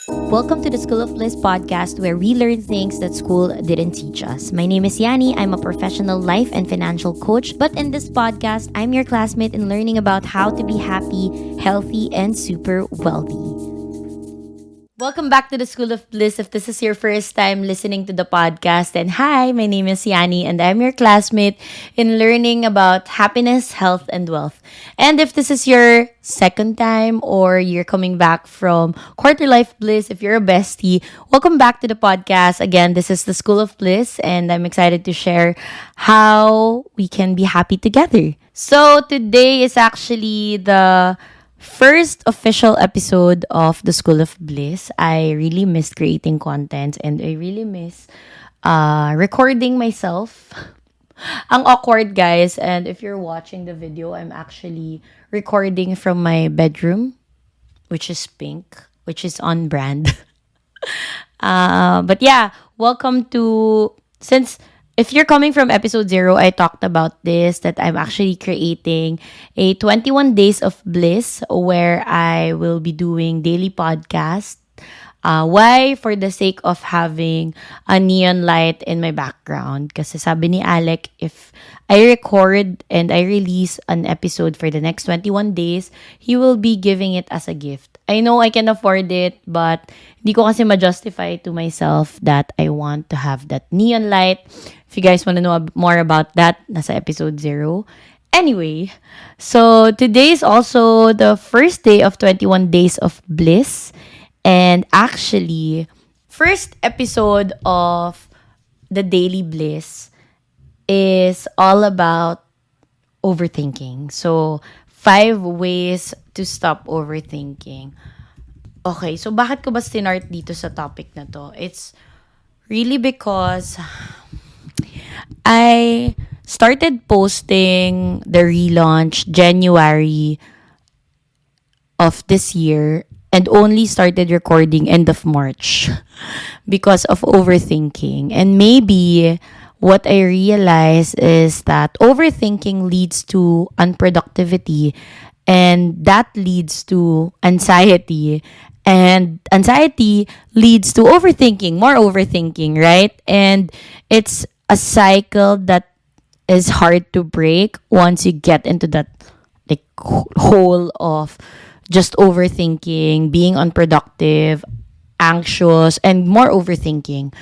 Welcome to the School of Bliss podcast where we learn things that school didn't teach us. My name is Yani. I'm a professional life and financial coach. But in this podcast, I'm your classmate in learning about how to be happy, healthy, and super wealthy. Welcome back to the School of Bliss. If this is your first time listening to the podcast, then hi, my name is Yani and I'm your classmate in learning about happiness, health, and wealth. And if this is your second time or you're coming back from Quarter Life Bliss, if you're a bestie, welcome back to the podcast. Again, this is the School of Bliss and I'm excited to share how we can be happy together. So today is actually the first official episode of the School of Bliss. I really miss creating content and I really miss recording myself. Ang awkward, guys. And if you're watching the video, I'm actually recording from my bedroom, which is pink, which is on brand. But yeah, welcome to since if you're coming from episode 0, I talked about this that I'm actually creating a 21 days of bliss where I will be doing daily podcast. Why? For the sake of having a neon light in my background. Kasi sabi ni Alec, if I record and I release an episode for the next 21 days, he will be giving it as a gift. I know I can afford it, but hindi ko kasi ma-justify to myself that I want to have that neon light. If you guys want to know more about that, nasa episode 0. Anyway, so today is also the first day of 21 days of bliss. And actually, first episode of the Daily Bliss is all about overthinking. So, 5 ways to stop overthinking. Okay, so bakit ko ba sinart dito sa topic na to? It's really because I started posting the relaunch January of this year and only started recording end of March because of overthinking. And maybe what I realized is that overthinking leads to unproductivity and that leads to anxiety. And anxiety leads to overthinking, more overthinking, right? And it's a cycle that is hard to break once you get into that like hole of just overthinking, being unproductive, anxious, and more overthinking.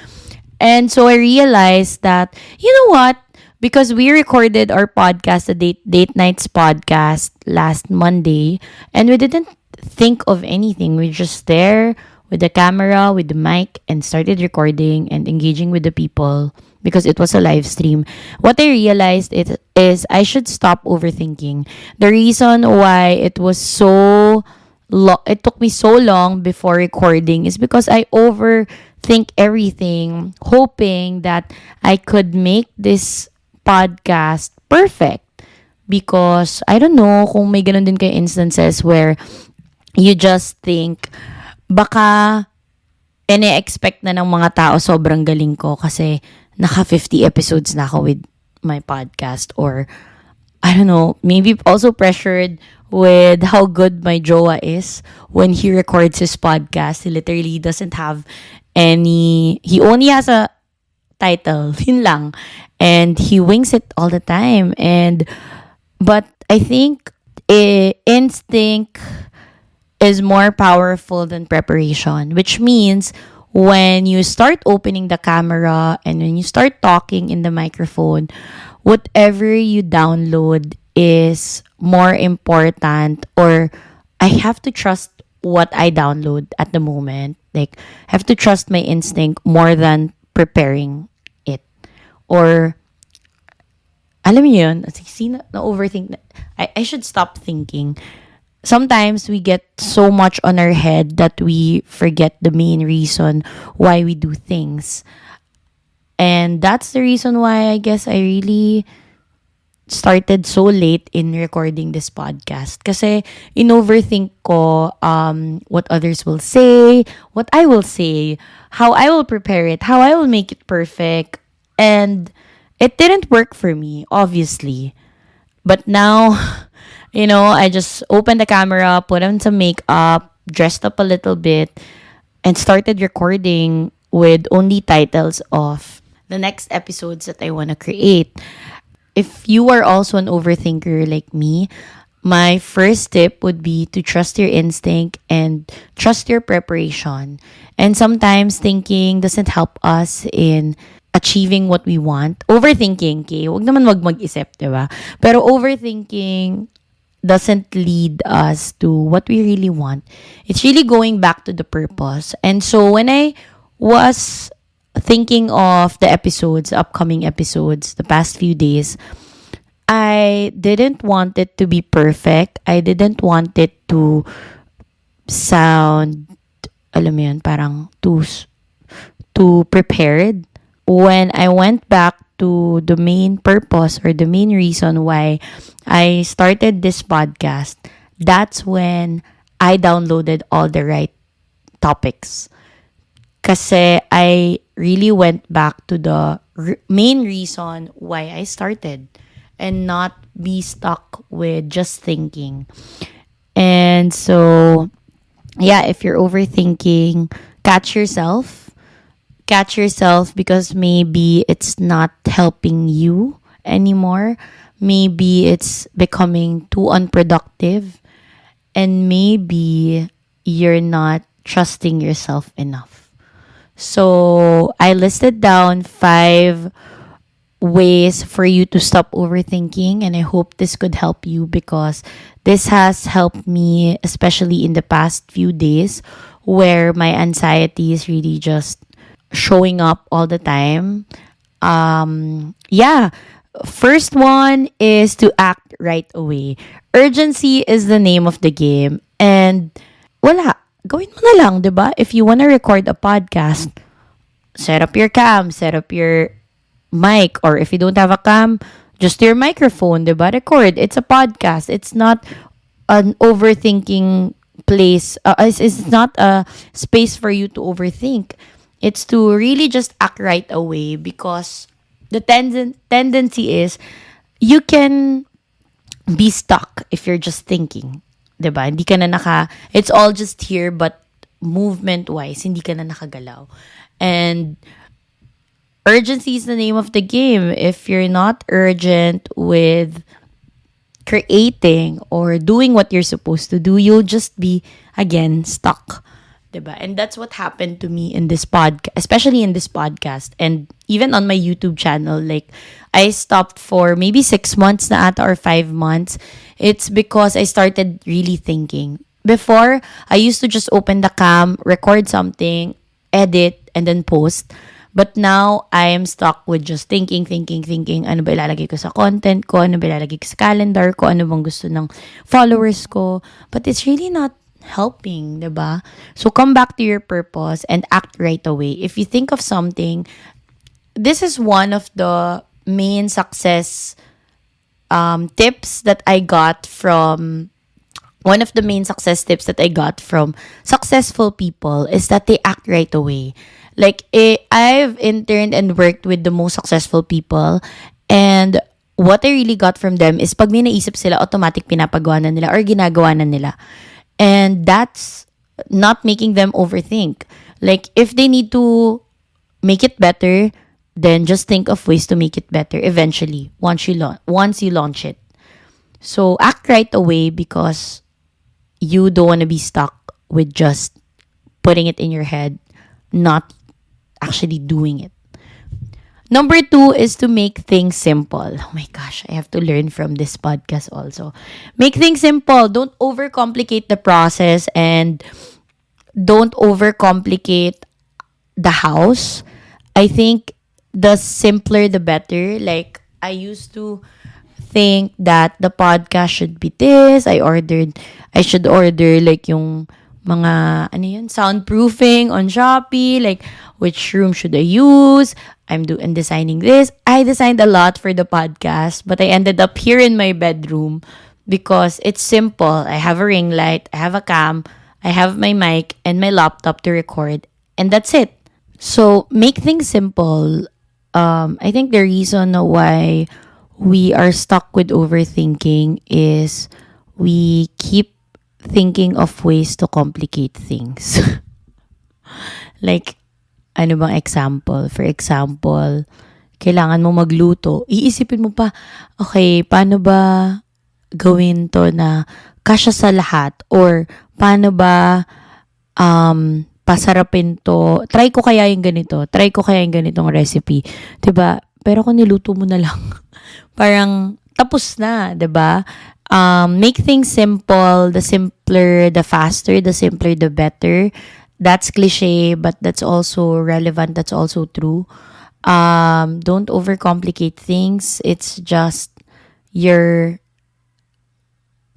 And so I realized that, you know what? Because we recorded our podcast, the date nights podcast last Monday, and we didn't think of anything. We just there with the camera, with the mic, and started recording and engaging with the people because it was a live stream. What I realized is I should stop overthinking. The reason why it took me so long before recording is because I overthink everything, hoping that I could make this podcast perfect. Because I don't know kung may ganun din kayo instances where you just think baka ine-expect na ng mga tao sobrang galing ko kasi naka 50 episodes na ako with my podcast, or I don't know, maybe also pressured with how good my jowa is when he records his podcast. He literally doesn't have he only has a title, yun lang. And he wings it all the time. But I think instinct is more powerful than preparation, which means when you start opening the camera and when you start talking in the microphone, whatever you download is more important, or I have to trust what I download at the moment. Like, I have to trust my instinct more than preparing it. Or, alam mo yun, na-overthink. I should stop thinking. Sometimes we get so much on our head that we forget the main reason why we do things. And that's the reason why I guess I really started so late in recording this podcast. Kasi in-overthink ko what others will say, what I will say, how I will prepare it, how I will make it perfect. And it didn't work for me, obviously. But now, I just opened the camera, put on some makeup, dressed up a little bit, and started recording with only titles of the next episodes that I want to create. If you are also an overthinker like me, my first tip would be to trust your instinct and trust your preparation. And sometimes thinking doesn't help us in achieving what we want. Overthinking, okay? Huwag naman wag mag-isip, di ba? Pero overthinking doesn't lead us to what we really want. It's really going back to the purpose. And so when I was thinking of the episodes, upcoming episodes, the past few days, I didn't want it to be perfect. I didn't want it to sound, alam mo yun, parang too prepared. When I went back to the main purpose or the main reason why I started this podcast, that's when I downloaded all the right topics. Kasi I really went back to the main reason why I started and not be stuck with just thinking. And so, yeah, if you're overthinking, catch yourself. Catch yourself because maybe it's not helping you anymore. Maybe it's becoming too unproductive. And maybe you're not trusting yourself enough. So I listed down 5 ways for you to stop overthinking, and I hope this could help you because this has helped me, especially in the past few days where my anxiety is really just showing up all the time. Yeah. First one is to act right away. Urgency is the name of the game. And wala. Gawin mo na lang, di ba? If you wanna record a podcast, set up your cam, set up your mic, or if you don't have a cam, just your microphone, di ba? Record. It's a podcast. It's not an overthinking place. It's not a space for you to overthink. It's to really just act right away because the tendency is you can be stuck if you're just thinking. 'Di ba? Hindi ka na it's all just here but movement-wise, hindi ka na nakagalaw. And urgency is the name of the game. If you're not urgent with creating or doing what you're supposed to do, you'll just be, again, stuck. Diba? And that's what happened to me in this podcast, especially in this podcast and even on my YouTube channel. Like, I stopped for maybe 6 months na ata or 5 months. It's because I started really thinking. Before, I used to just open the cam, record something, edit, and then post. But now, I am stuck with just thinking. Ano ba ilalagay ko sa content ko? Ano ba ilalagay ko sa calendar ko? Ano bang gusto ng followers ko? But it's really not helping, diba? So, come back to your purpose and act right away. If you think of something, this is one of the main success tips that I got from one of the main success tips that I got from successful people is that they act right away. Like, I've interned and worked with the most successful people, and what I really got from them is pag may naisip sila, automatic pinapagawa na nila or ginagawa na nila. And that's not making them overthink. Like, if they need to make it better, then just think of ways to make it better eventually once you launch it. So, act right away because you don't want to be stuck with just putting it in your head, not actually doing it. Number 2 is to make things simple. Oh my gosh, I have to learn from this podcast also. Make things simple. Don't overcomplicate the process and don't overcomplicate the house. I think the simpler the better. Like, I used to think that the podcast should be this. I should order like yung mga, soundproofing on Shopee. Like, which room should I use? I'm designing this. I designed a lot for the podcast, but I ended up here in my bedroom because it's simple. I have a ring light, I have a cam, I have my mic and my laptop to record, and that's it. So, make things simple. I think the reason why we are stuck with overthinking is we keep thinking of ways to complicate things. Like, ano bang example? For example, kailangan mo magluto. Iisipin mo pa, okay, paano ba gawin to na kasya sa lahat? Or, paano ba pasarapin to? Try ko kaya yung ganito. Try ko kaya yung ganitong recipe. 'Di ba? Pero kung niluto mo na lang, parang tapos na, 'di ba? Make things simple. The simpler, the faster. The simpler, the better. That's cliche, but that's also relevant. That's also true. Don't overcomplicate things. It's just you're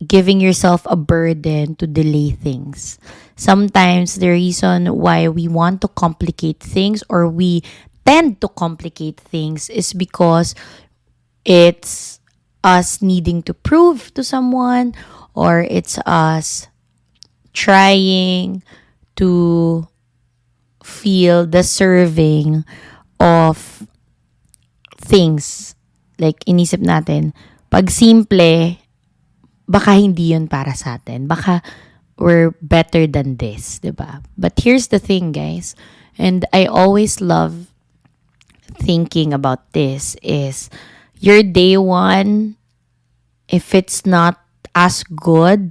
giving yourself a burden to delay things. Sometimes the reason why we want to complicate things or we tend to complicate things is because it's us needing to prove to someone, or it's us trying to feel deserving of things. Like, inisip natin, pag simple, baka hindi yun para sa atin. Baka we're better than this, diba? But here's the thing, guys. And I always love thinking about this is your day one, if it's not as good,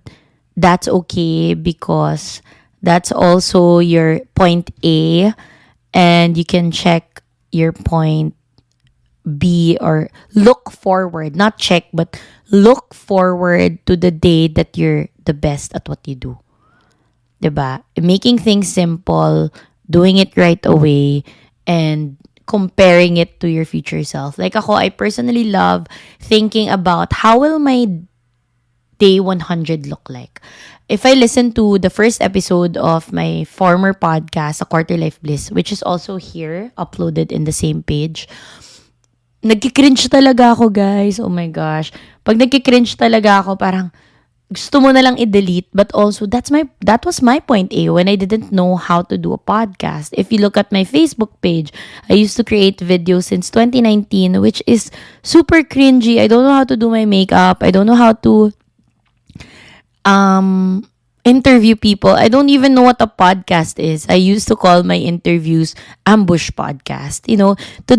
that's okay because that's also your point A, and you can check your point B, or look forward, not check, but look forward to the day that you're the best at what you do. 'Di ba? Making things simple, doing it right away, and comparing it to your future self. Like ako, I personally love thinking about how will my day 100 look like. If I listen to the first episode of my former podcast, A Quarter Life Bliss, which is also here, uploaded in the same page, nagki-cringe talaga ako, guys. Oh my gosh. Pag nagki-cringe talaga ako, parang gusto mo na lang i-delete, but also that was my point A when I didn't know how to do a podcast. If you look at my Facebook page, I used to create videos since 2019, which is super cringy. I don't know how to do my makeup. I don't know how to interview people. I don't even know what a podcast is. I used to call my interviews ambush podcast. To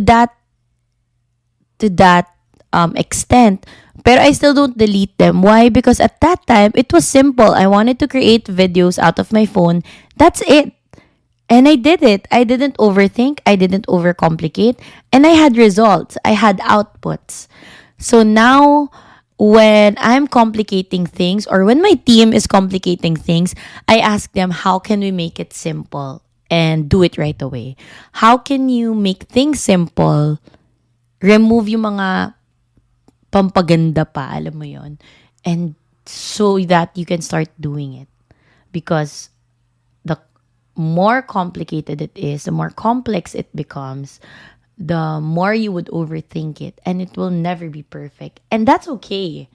that extent. Pero I still don't delete them. Why? Because at that time, it was simple. I wanted to create videos out of my phone. That's it. And I did it. I didn't overthink. I didn't overcomplicate. And I had results. I had outputs. So now, when I'm complicating things, or when my team is complicating things, I ask them, how can we make it simple and do it right away? How can you make things simple, remove yung mga pampaganda pa, alam mo yon, and so that you can start doing it. Because the more complicated it is, the more complex it becomes, the more you would overthink it, and it will never be perfect. And that's okay.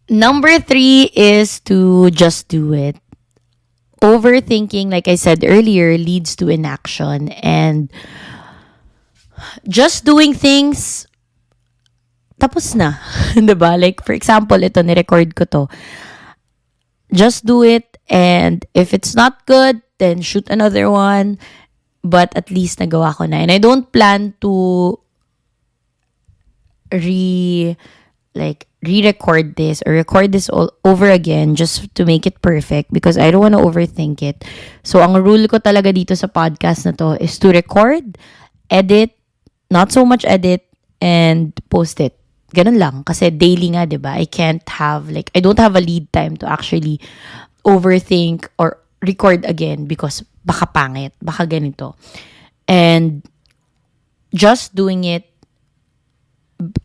Number 3 is to just do it. Overthinking, like I said earlier, leads to inaction, and just doing things, tapos na. 'Di ba? Like, for example, ito, ni-record ko to. Just do it, and if it's not good, then shoot another one. But at least nagawa ko na. And I don't plan to re-record this or record this all over again just to make it perfect, because I don't want to overthink it. So, ang rule ko talaga dito sa podcast na to is to record, edit, not so much edit, and post it. Ganun lang. Kasi daily nga, diba? I don't have a lead time to actually overthink or record again because baka pangit, baka ganito. And just doing it,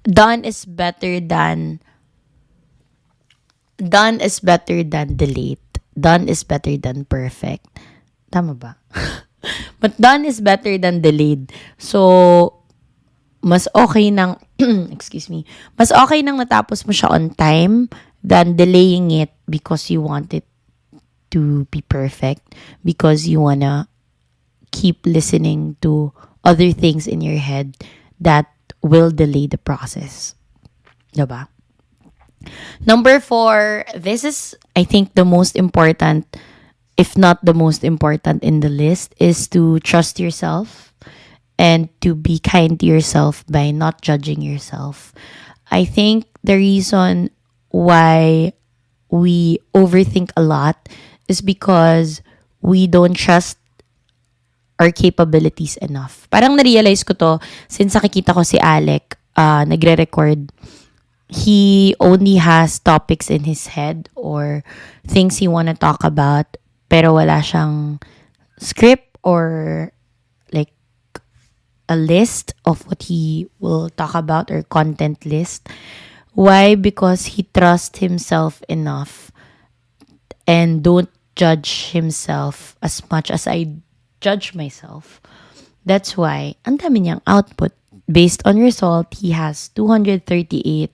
done is better than delayed. Done is better than perfect. Tama ba? But done is better than delayed. So, mas okay nang excuse me, mas okay nang natapos mo siya on time than delaying it because you want it to be perfect, because you wanna keep listening to other things in your head that will delay the process. Diba? Number 4, this is, I think, the most important if not the most important in the list, is to trust yourself and to be kind to yourself by not judging yourself. I think the reason why we overthink a lot is because we don't trust our capabilities enough. Parang na-realize ko to since nakikita ko si Alec nagre-record. He only has topics in his head or things he wanna talk about pero wala siyang script or like a list of what he will talk about or content list. Why? Because he trusts himself enough and don't judge himself as much as I judge myself. That's why ang dami niyang output. Based on result, he has 238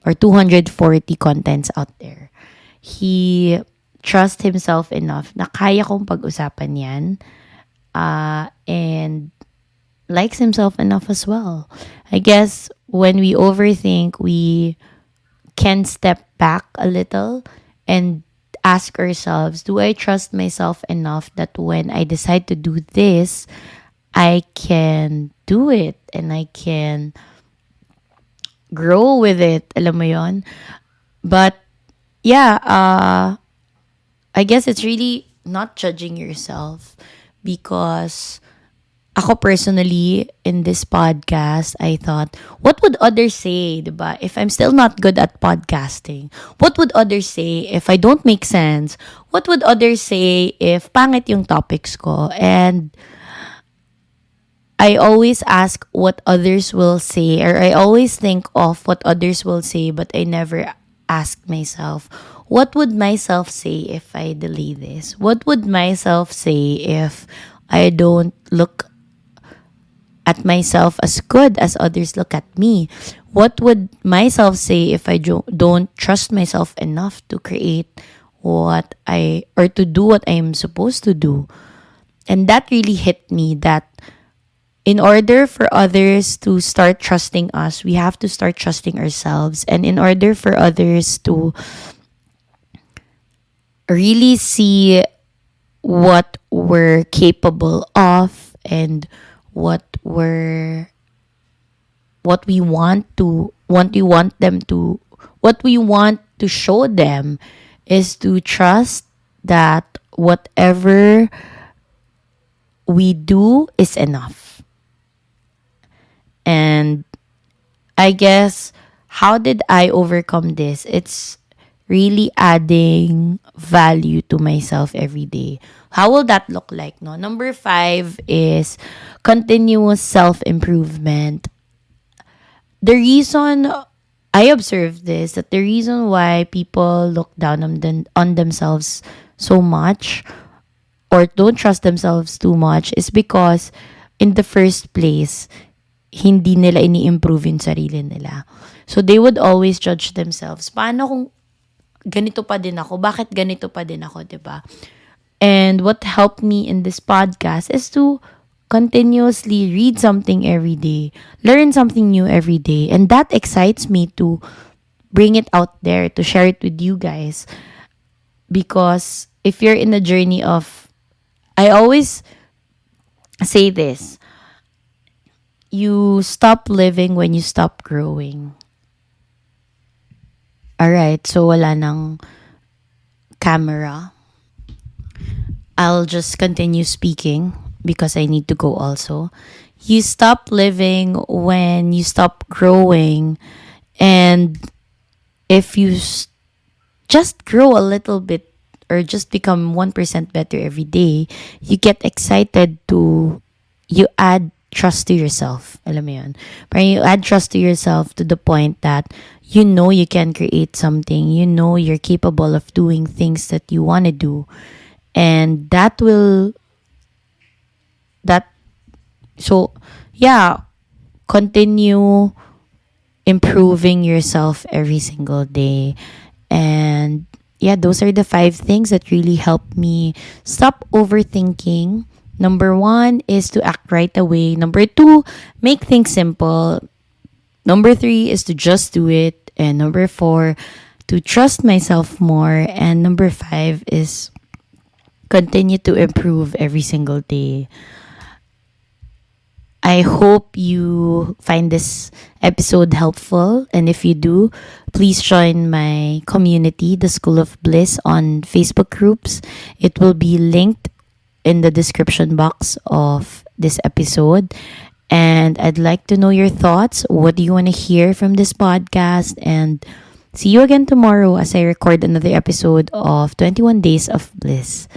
or 240 contents out there. He trusts himself enough na kaya kong pag-usapan yan and likes himself enough as well. I guess when we overthink, we can step back a little and ask ourselves, do I trust myself enough that when I decide to do this, I can do it and I can grow with it. Alam mo yon? But yeah, I guess it's really not judging yourself because ako personally, in this podcast, I thought, what would others say, diba? If I'm still not good at podcasting? What would others say if I don't make sense? What would others say if pangit yung topics ko? And I always ask what others will say, or I always think of what others will say, but I never ask myself, what would myself say if I delay this? What would myself say if I don't look at myself as good as others look at me? What would myself say if I don't trust myself enough to create what or to do what I'm supposed to do? And that really hit me that in order for others to start trusting us, we have to start trusting ourselves. And in order for others to really see what we're capable of and what we want to show them is to trust that whatever we do is enough. And I guess, how did I overcome this? It's really adding value to myself every day. How will that look like? No? Number 5 is continuous self-improvement. The reason I observed this, that the reason why people look down on themselves so much or don't trust themselves too much is because in the first place, hindi nila ini-improve yung sarili nila. So they would always judge themselves. Paano kung ganito pa din ako? Bakit ganito pa din ako, 'di ba? And what helped me in this podcast is to continuously read something every day, learn something new every day, and that excites me to bring it out there, to share it with you guys. Because if you're in a journey of, I always say this, you stop living when you stop growing. Alright, so wala nang camera. I'll just continue speaking because I need to go also. You stop living when you stop growing. And if you just grow a little bit or just become 1% better every day, you get excited you add trust to yourself. Alam mo yun? Parang you add trust to yourself to the point that you know you can create something. You know you're capable of doing things that you want to do. And continue improving yourself every single day. And yeah, those are the 5 things that really help me stop overthinking. Number 1 is to act right away. Number 2, make things simple. Number 3 is to just do it. And number 4, to trust myself more. And number 5 is continue to improve every single day. I hope you find this episode helpful. And if you do, please join my community, the School of Bliss, on Facebook groups. It will be linked in the description box of this episode. And I'd like to know your thoughts. What do you want to hear from this podcast? And see you again tomorrow as I record another episode of 21 Days of Bliss.